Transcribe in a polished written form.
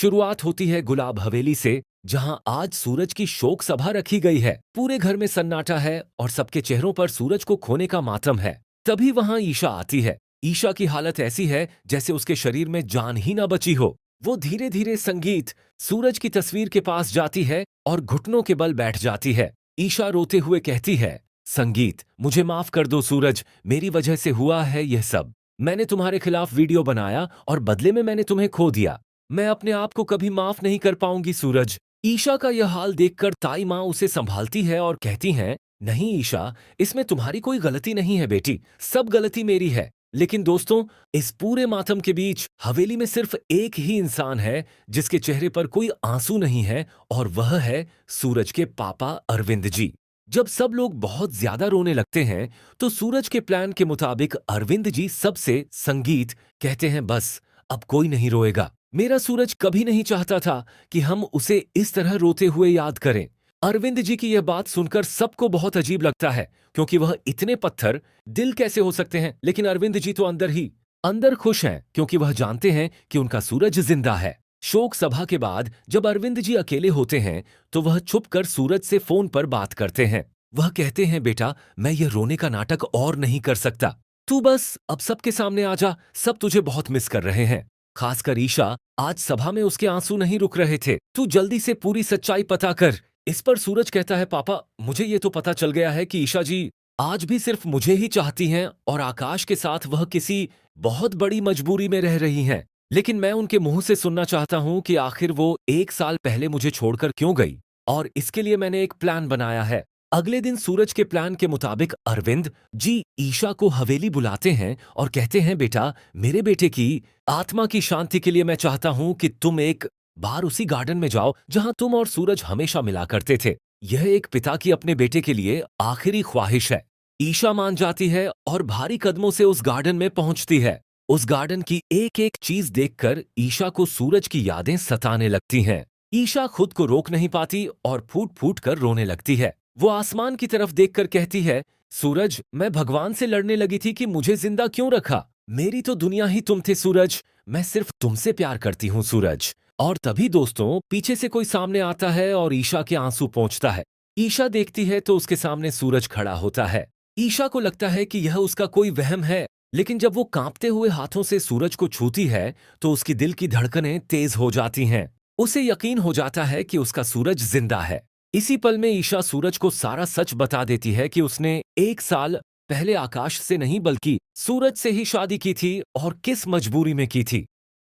शुरुआत होती है गुलाब हवेली से, जहां आज सूरज की शोक सभा रखी गई है। पूरे घर में सन्नाटा है और सबके चेहरों पर सूरज को खोने का मातम है। तभी वहां ईशा आती है। ईशा की हालत ऐसी है जैसे उसके शरीर में जान ही ना बची हो। वो धीरे धीरे संगीत सूरज की तस्वीर के पास जाती है और घुटनों के बल बैठ जाती है। ईशा रोते हुए कहती है, संगीत, मुझे माफ कर दो सूरज, मेरी वजह से हुआ है यह सब। मैंने तुम्हारे खिलाफ वीडियो बनाया और बदले में मैंने तुम्हें खो दिया। मैं अपने आप को कभी माफ नहीं कर पाऊंगी सूरज। ईशा का यह हाल देखकर ताई माँ उसे संभालती है और कहती हैं, नहीं ईशा, इसमें तुम्हारी कोई गलती नहीं है बेटी, सब गलती मेरी है। लेकिन दोस्तों, इस पूरे मातम के बीच हवेली में सिर्फ एक ही इंसान है जिसके चेहरे पर कोई आंसू नहीं है, और वह है सूरज के पापा अरविंद जी। जब सब लोग बहुत ज्यादा रोने लगते हैं, तो सूरज के प्लान के मुताबिक अरविंद जी सबसे संगीत कहते हैं, बस अब कोई नहीं रोएगा। मेरा सूरज कभी नहीं चाहता था कि हम उसे इस तरह रोते हुए याद करें। अरविंद जी की यह बात सुनकर सबको बहुत अजीब लगता है, क्योंकि वह इतने पत्थर दिल कैसे हो सकते हैं। लेकिन अरविंद जी तो अंदर खुश हैं, क्योंकि वह जानते हैं कि उनका सूरज जिंदा है। शोक सभा के बाद जब अरविंद जी अकेले होते हैं, तो वह छुपकर सूरज से फोन पर बात करते हैं। वह कहते हैं, बेटा, मैं यह रोने का नाटक और नहीं कर सकता। तू बस अब सबके सामने आ जा, सब तुझे बहुत मिस कर रहे हैं। खासकर ईशा, आज सभा में उसके आंसू नहीं रुक रहे थे। तू जल्दी से पूरी सच्चाई पता कर। इस पर सूरज कहता है, पापा, मुझे ये तो पता चल गया है कि ईशा जी आज भी सिर्फ मुझे ही चाहती हैं और आकाश के साथ वह किसी बहुत बड़ी मजबूरी में रह रही हैं। लेकिन मैं उनके मुंह से सुनना चाहता हूं कि आखिर वो 1 साल पहले मुझे छोड़कर क्यों गई, और इसके लिए मैंने एक प्लान बनाया है। अगले दिन सूरज के प्लान के मुताबिक अरविंद जी ईशा को हवेली बुलाते हैं और कहते हैं, बेटा, मेरे बेटे की आत्मा की शांति के लिए मैं चाहता हूं कि तुम एक बार उसी गार्डन में जाओ जहां तुम और सूरज हमेशा मिला करते थे। यह एक पिता की अपने बेटे के लिए आखिरी ख्वाहिश है। ईशा मान जाती है और भारी कदमों से उस गार्डन में पहुंचती है। उस गार्डन की एक एक चीज देखकर ईशा को सूरज की यादें सताने लगती हैं। ईशा खुद को रोक नहीं पाती और फूट फूट कर रोने लगती है। वो आसमान की तरफ देखकर कहती है, सूरज, मैं भगवान से लड़ने लगी थी कि मुझे जिंदा क्यों रखा। मेरी तो दुनिया ही तुम थे सूरज। मैं सिर्फ तुमसे प्यार करती हूँ सूरज। और तभी दोस्तों, पीछे से कोई सामने आता है और ईशा के आंसू पोंछता है। ईशा देखती है तो उसके सामने सूरज खड़ा होता है। ईशा को लगता है कि यह उसका कोई वहम है, लेकिन जब वो कांपते हुए हाथों से सूरज को छूती है, तो उसकी दिल की धड़कनें तेज हो जाती हैं। उसे यकीन हो जाता है कि उसका सूरज जिंदा है। इसी पल में ईशा सूरज को सारा सच बता देती है कि उसने 1 साल पहले आकाश से नहीं बल्कि सूरज से ही शादी की थी, और किस मजबूरी में की थी।